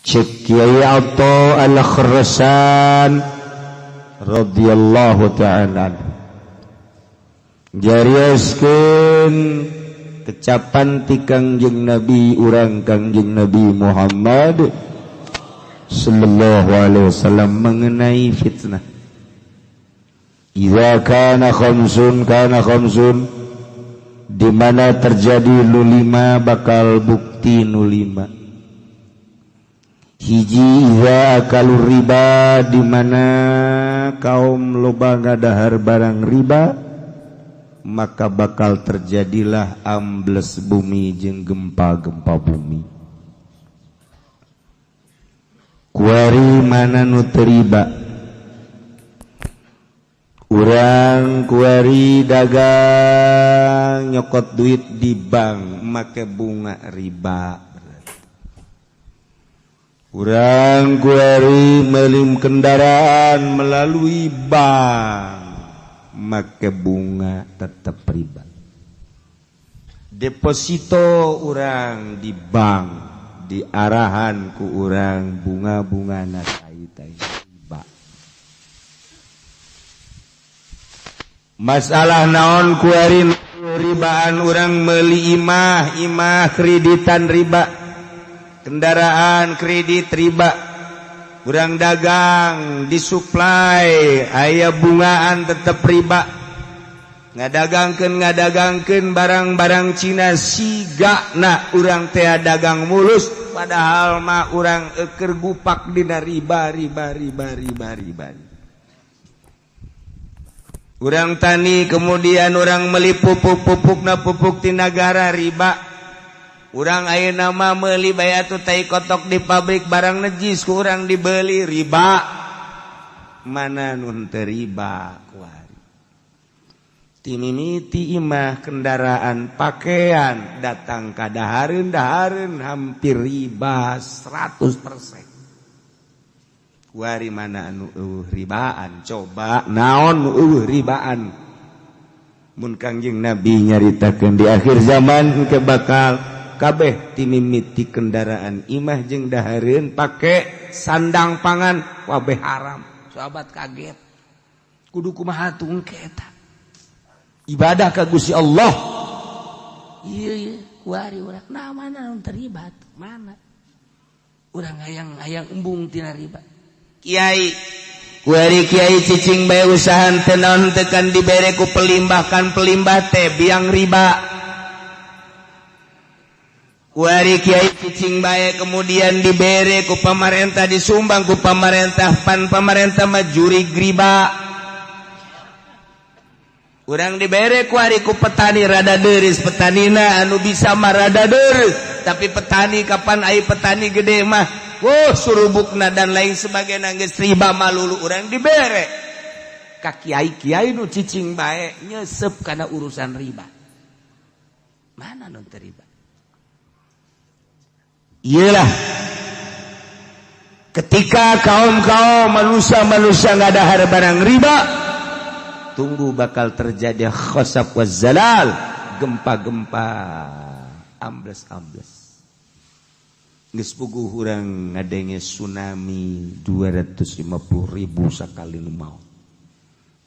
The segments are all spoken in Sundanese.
Cek Kiai Atha Al-Khrasan radhiyallahu ta'ala jarioskeun kecapan ti Kangjeng Nabi urang Kangjeng Nabi Muhammad sallallahu alaihi wasallam mengenai fitnah. Idza kana khamsun di mana terjadi nulima bakal bukti nulima. Hiji idza akalur riba di mana kaum loba ngadahar barang riba maka bakal terjadilah ambles bumi jeung gempa-gempa bumi. Kuari mana nu teu riba? Urang kuari dagang nyokot duit di bank make bunga riba. Urang kuari melim kendaraan melalui bank make bunga tetap riba. Deposito urang di bank diarahan ku urang bunga-bunga tai riba. Masalah naon kuari ribaan urang meuli imah kreditan riba. Kendaraan kredit riba. Urang dagang disuplai aya bungaan tetep riba. Ngadagangkeun barang-barang Cina sigana urang teh dagang mulus padahal mah urang keur gupak dina riba. Urang tani kemudian urang meuli pupuk-pupukna pupuk ti nagara riba. Urang ayeuna mah meuli bayatu tai kotok di pabrik barang najis ku urang dibeli riba. Mana nun teu riba kuari. Ti mimiti imah kendaraan pakaian datang ka dahareun hampir riba 100%. Kuari mana anu ribaan coba naon ribaan. Mun Kangjeng Nabi nyaritakeun di akhir zaman ke bakal kabeh ti mimiti kendaraan imah jeung dahareun pake sandang pangan kabeh haram. Sahabat kaget. Kudu kumaha tungke eta? Ibadah ka Gusti Allah. Ieu kuari urang nah mana nu terlibat? Mana? Urang hayang embung tina riba. Kiai kuari kiai cicing bae usaha teu naon teu kan dibere ku pelimbah teh biang riba. Kuari kiai cicing bae kemudian dibere ku pamarentah disumbang ku pamarentah pamarentah majuri riba. Urang dibere kuari ku petani rada deureus petanina anu bisa mah rada deureus tapi petani kapan ai petani gede mah surubukna dan lain sebagainya geus riba malulu urang dibere ka kiai-kiai nu cicing bae nyesep kana urusan riba. Mana nu teu riba? Iyalah ketika kaum-kaum manusia ngadahar barang riba tunggu bakal terjadi khasaf wa zalal, gempa-gempa, ambles-ambles. Geus puguh urang ngadenge tsunami 250.000 sakali nu maot.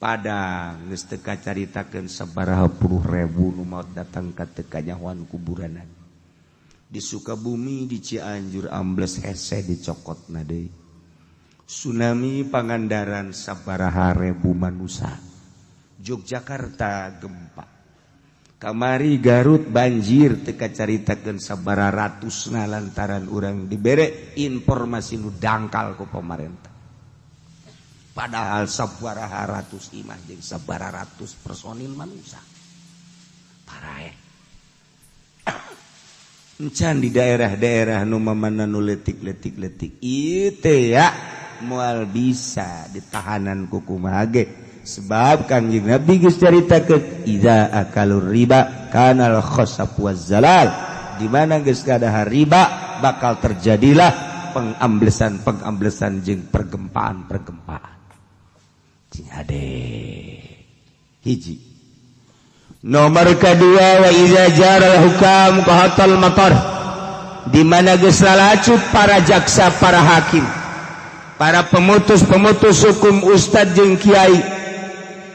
Padang geus teu kacaritakeun sabaraha puluh ribu nu maot datang ka teu kanyahoan kuburanan. Di Sukabumi di Cianjur ambles hese dicokotna deui. Tsunami Pangandaran sabaraha ribu manusia. Yogyakarta gempa. Kamari Garut banjir teu kacaritakeun sabaraha ratusna lantaran urang dibere informasi nu dangkal ku pamarentah. Padahal sabaraha ratus imah jeung sabaraha ratus personil manusia. Parae. Encan di daerah-daerah nu mamana nu letik-letik ieu teh ya moal bisa ditahanan ku kumaha ge sebab Kangjeng Nabi geus caritakeun idza akalur riba kanal khasaf waz zalal di mana geus gadahar riba bakal terjadilah pengamblesan jeung pergempaan cing ade hiji. Nomor kedua wa idza jaral hukam qahatal matar di mana geus lalacut para jaksa, para hakim, para pemutus-pemutus hukum, ustad jeung kiai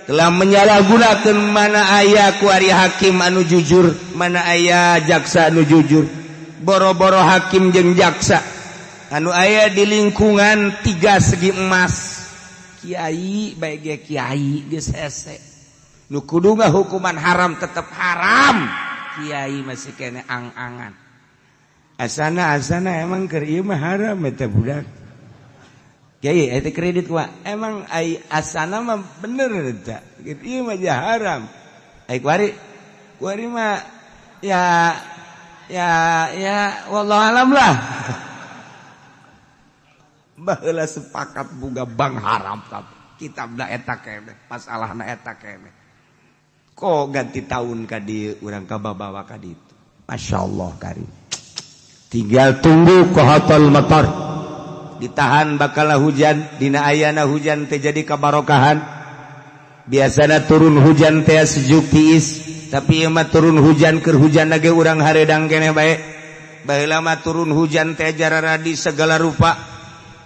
telah menyalahgunakeun mana aya ku ari hakim anu jujur, mana aya jaksa anu jujur. Boro-boro hakim jeung jaksa anu aya di lingkungan 3 segi emas. Kiai bae ge kiai geus hese. Nu kudu hukuman haram tetep haram. Kiai masih kene ang-angan. Asana emang keur ieu mah haram eta budak. Kiai eta kredit wa emang ai asana mah bener eta. Ieu mah jah haram. Ai kuari mah ya wallahu alam lah. Baheula sepakat boga bang haram kitabna eta keneh, masalahna eta keneh. Kok ganti tahun ka dieu urang kababawa ka ditu. Masyaallah karim. Tinggal tunggu qahatul matar. Ditahan bakal hujan, dina ayana hujan teh jadi kabarokahan. Biasana turun hujan teh sejuk tiis, tapi ieu mah turun hujan keur hujanna ge urang hareudang keneh bae. Baheula mah turun hujan teh jararadi segala rupa.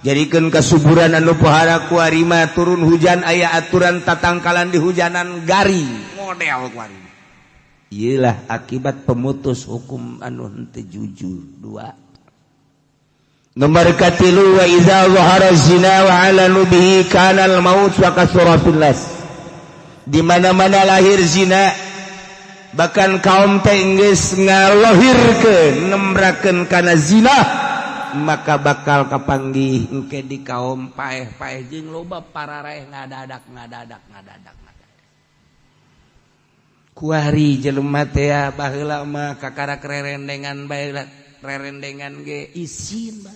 Jadikeun kasuburan anu pohara kuari mah turun hujan aya aturan tatangkalan di hujanan garing model kuari. Iyalah akibat pemutus hukum anu henteu jujur. 2. Nomor katilu wa idza zahara zina wa 'alanu bihi kana al-maut wa kasura fil nas. Di mana-mana lahir zina bahkan kaum teh geus ngalohirkeun nembrakeun kana zina maka bakal kapanggih engke di kaum paeh-paeh jeung loba pararaeh ngadadak. Kuari jelema teh baheula mah kakara rerendengan bae rerendengan ge isin bah.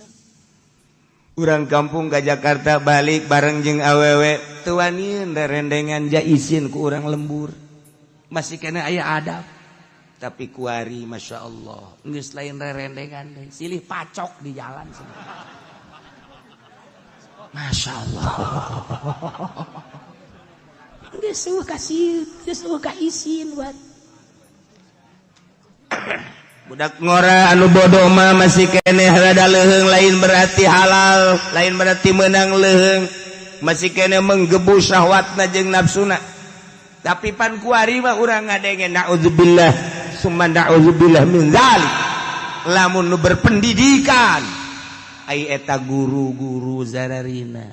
Urang kampung ka Jakarta balik bareng jeung awewe teu wani rerendengan ja isin ku urang lembur. Masih kena aya adab. Tapi kuari Masya Allah geus lain rerendengan deh. Silih pacok di jalan sini. Masya Allah geus ka isin buat budak ngora anu bodoh mah masih keneh rada leuheung, lain berarti halal, lain berarti menang leuheung, masih keneh menggebu syahwatna jeung nafsuna. Tapi pan kuari mah urang ngadengen naudzubillah summa na'udzubillah min dzalik. Lamun nu berpendidikan ai eta guru-guru zararina.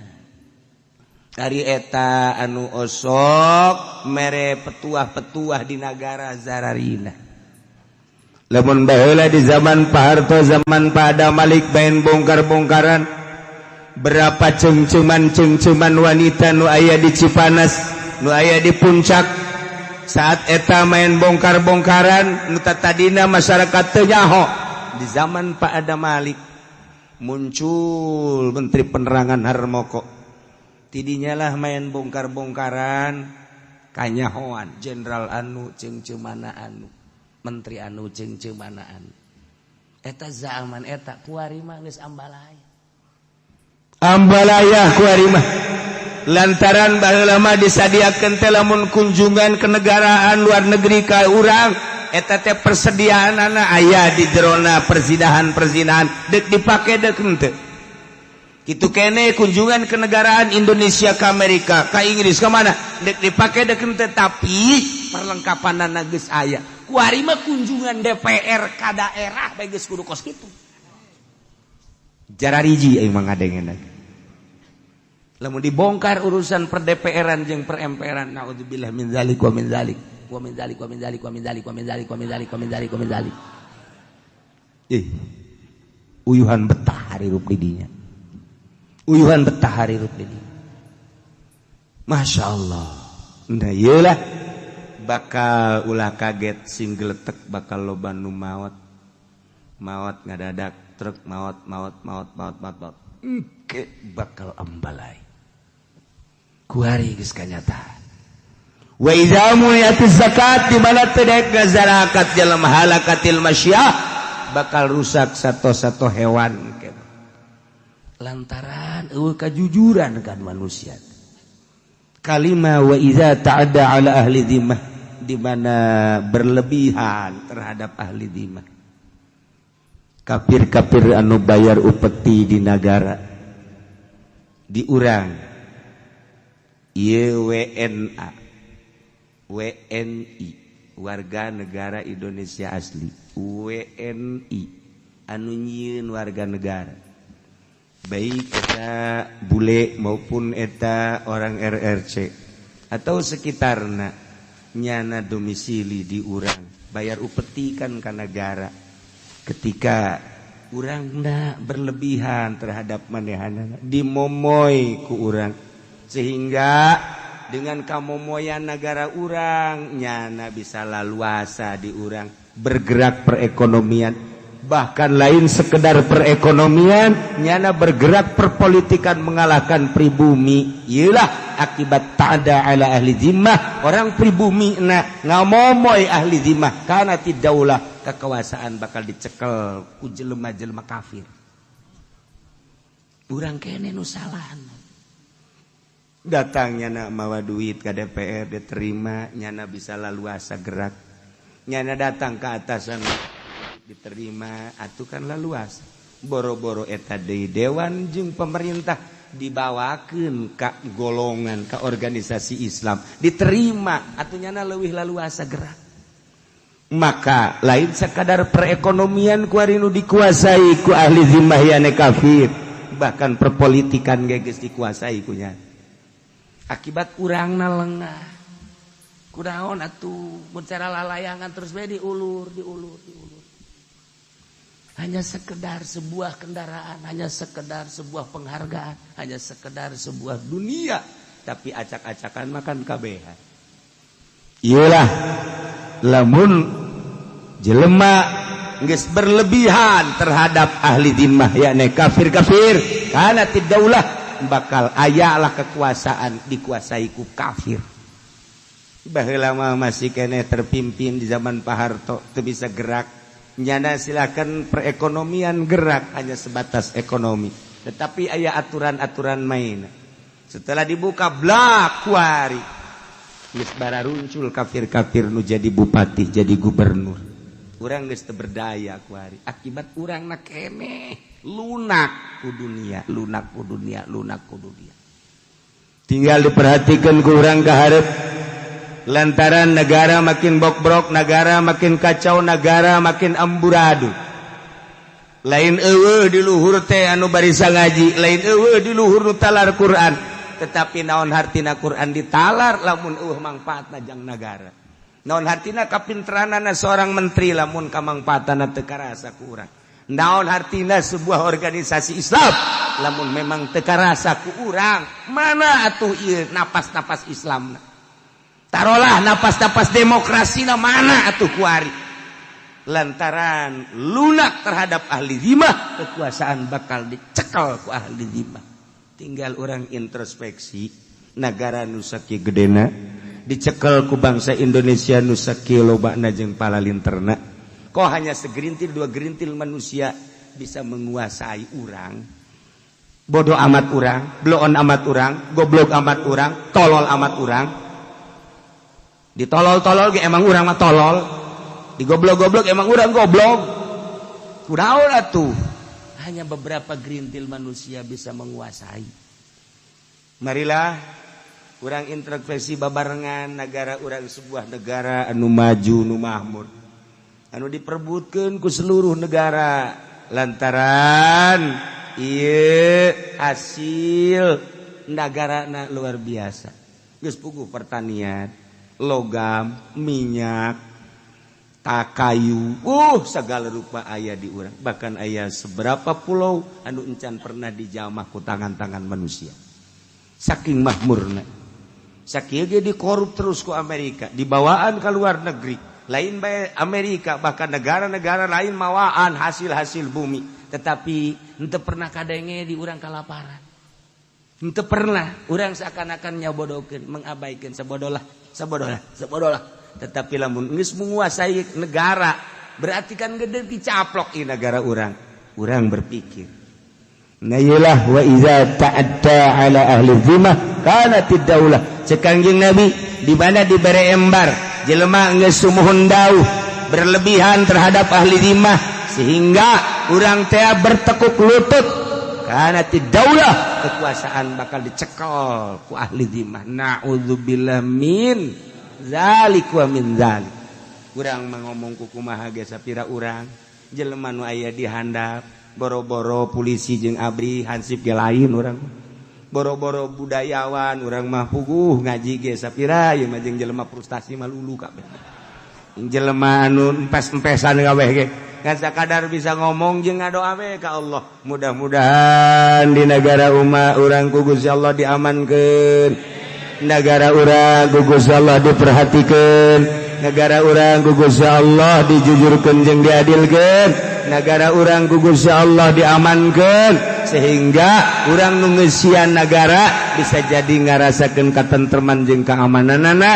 Ari eta anu osok mere petuah-petuah di negara zararina. Lamun baheula di zaman Pak Harto, zaman Pak Adam Malik bain bongkar-bongkaran berapa cengceman wanita nu aya di Cipanas, nu aya di Puncak. Saat eta main bongkar-bongkaran nu tadina masyarakat teu nyaho. Di zaman Pak Adam Malik muncul Menteri Penerangan Harmoko. Tidinya lah main bongkar-bongkaran kanyahoan jenderal anu cengcemana anu, menteri anu cengcemana anu. Eta zaman eta kuari mah geus ambalaya. Ambalaya kuari mah. Lantaran baheula mah disadiakeun teh lamun kunjungan ke negaraan luar negeri ka urang eta teh persediaanana aya di jerona persinahan deuk dipake deuk henteu. Kitu kene kunjungan ke negaraan Indonesia ke Amerika, ke Inggris ke mana deuk dipake deuk henteu, tapi perlengkapanana geus aya. Kuari mah kunjungan DPR ka daerah bae geus kudu kos kitu. Jarariji aing mah ngadengeun. Lamun dibongkar urusan per DPR-an jeung per MPR-an, naudzubillah min zalik wa min zalik wa min zalik wa min zalik wa min zalik wa min zalik wa min zalik wa min zalik wa min zalik. Uyuhan betah hari rup di dinya. Uyuhan betah hari rup di dinya. Masya Allah. Nah iyalah bakal ulah kaget sing geletek bakal loba nu maot. Maot ngadadak truk maot. Engke bakal ambalai. Kuari geus kanyataan. Wa idza muliyatiz zakat di mana teu daek zakat jelema halakatil masyah bakal rusak sato-sato hewan. Lantaran eueuh kajujuran kan manusia. Kalimah wa idza ta'adda ala ahli dhimmah di mana berlebihan terhadap ahli dhimmah. kafir-kafir anu bayar upeti di negara di urang ieu WNA WNI warga negara Indonesia asli WNI anu nyieun warga negara baik eta bule maupun eta orang RRC atau sekitarna nyana domisili di urang bayar upeti kan ka negara ketika urangna berlebihan terhadap manehanana dimomoy ku urang sehingga dengan kamomoyan negara urang nyana bisa laluasa di urang bergerak perekonomian bahkan lain sekedar perekonomian nyana bergerak perpolitikan mengalahkan pribumi iyalah akibat ta'ada ala ahli zimmah orang pribumi na ngamomoy ahli zimmah karena tidaulah kekuasaan bakal dicekel ku jelema-jelema kafir urang kene nu salahan datang nyana mawa duit ke DPR diterima nyana bisa laluasa gerak nyana datang ke atasan diterima atuh kan laluasa boro-boro eta deui dewan jeung pemerintah dibawakeun ka golongan ka organisasi Islam diterima atuh nyana leuwih laluasa gerak maka lain sekadar perekonomian ku ari nu dikuasai ku ahli zimmah yane kafir bahkan perpolitikan ge geus dikuasai ku nya akibat urangna lengah kunaon atuh mun cara lalayangan terus bae diulur hanya sekedar sebuah kendaraan, hanya sekedar sebuah penghargaan, hanya sekedar sebuah dunia, tapi acak-acakan makan KBH. Iyalah, lamun jelema geus berlebihan terhadap ahli zimmah yakni kafir-kafir, kana tidaulah bakal ayalah kekuasaan dikuasai ku kafir. Baheula mah masih kene terpimpin di zaman Pak Harto teu bisa gerak. Nyana silakan perekonomian gerak hanya sebatas ekonomi tetapi aya aturan-aturan main setelah dibuka blak kuari geus bararuncul kafir-kafir nu jadi bupati jadi gubernur urang geus teu berdaya kuari akibat urangna keneh lunak ku dunia tinggal diperhatikan ku urang ka hareup lantaran negara makin bok-brok, negara makin kacau, negara makin amburadul. Lain eueuh di luhur teh anu barisa ngaji, lain eueuh di luhur nu talar Quran. Tetapi naon hartina Quran ditalar lamun eueuh mangpaatna jang negara. Naon hartina kapinteranana seorang menteri lamun kamangpaatna teu karasa ku urang. Naon hartina sebuah organisasi Islam lamun memang teu karasa ku urang. Mana atuh ieu napas-napas Islamna? Tarolah napas-napas demokrasi na mana atuh kuari lantaran lunak terhadap ahli zimmah kekuasaan bakal dicekel ku ahli zimmah tinggal orang introspeksi negara nu sakieu gedena dicekel ku bangsa Indonesia nu sakieu lobana jeung palalinterna kok hanya segerintil dua gerintil manusia bisa menguasai urang bodoh amat urang bloon amat urang goblok amat urang tolol amat urang ditolol-tolol ge emang urang mah tolol digoblok-goblok emang urang goblok kunaon atuh hanya beberapa gerintil manusia bisa menguasai marilah urang introspeksi babarengan negara urang sebuah negara anu maju nu makmur anu diperbutkeun ku seluruh negara lantaran ieu hasil negarana luar biasa geus puguh pertanian logam, minyak, kayu, segala rupa aya di urang. Bahkan aya seberapa pulau anu encan pernah dijamah ku tangan-tangan manusia. Saking makmurna. Sakieu ge dikorup terus ku Amerika, dibawaan ke luar negeri. Lain bae Amerika bahkan negara-negara lain mawaan hasil-hasil bumi, tetapi henteu pernah kadenge di urang kalaparan. Henteu pernah urang seakan-akan nyabodokeun, mengabaikan sabodolah. Tetapi lamun geus menguasai negara berarti kan gede dicaplok ieu negara urang berpikir nah iyalah wa iza ta'adda ala ahli zimmah kanatid daulah cek Kangjeng Nabi di mana dibere embar jelema geus sumuhun dauh berlebihan terhadap ahli zimmah sehingga urang teh bertekuk lutut karena tidaulah kekuasaan bakal dicekel ku ahli dhimah. Na'udzubillah min zalik wa min zalik. Urang ngomong ku kumaha ge sapira urang jelema nu aya di handap boro-boro polisi jeung abri hansip ge lain urang. Boro-boro budayawan urang mah puguh ngaji ge sapira ieu mah jeung jelema frustasi mah lulu kabeh. Jelema anu empes-empesan kabeh ge kan sakadar bisa ngomong jeung ngadoa we ka Allah. Mudah-mudahan di negara urang ku Gusti Allah diamankeun. Negara urang ku Gusti Allah diperhatikeun. Negara urang ku Gusti Allah dijujurkeun jeung diadilkeun. Negara urang ku Gusti Allah diamankeun sehingga urang nu ngeusian negara bisa jadi ngarasakeun katentreman jeung keamananana.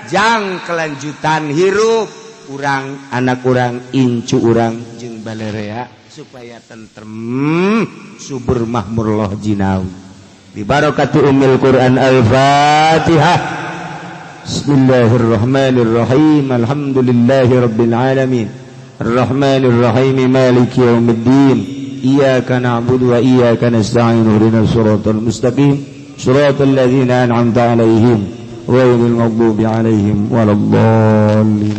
Jang kelanjutan hirup urang anak urang incu urang jeung balerea supaya tentrem subur mahmur loh jinawi bi barakati ummil Quran al-Fatihah. Bismillahirrahmanirrahim. Alhamdulillahirabbil alamin arrahmanir rahim maliki yaumiddin iyyaka na'budu wa iyyaka nasta'in ihdinas siratal mustaqim siratal ladzina an'amta 'alaihim ghairil maghdubi 'alaihim waladdallin.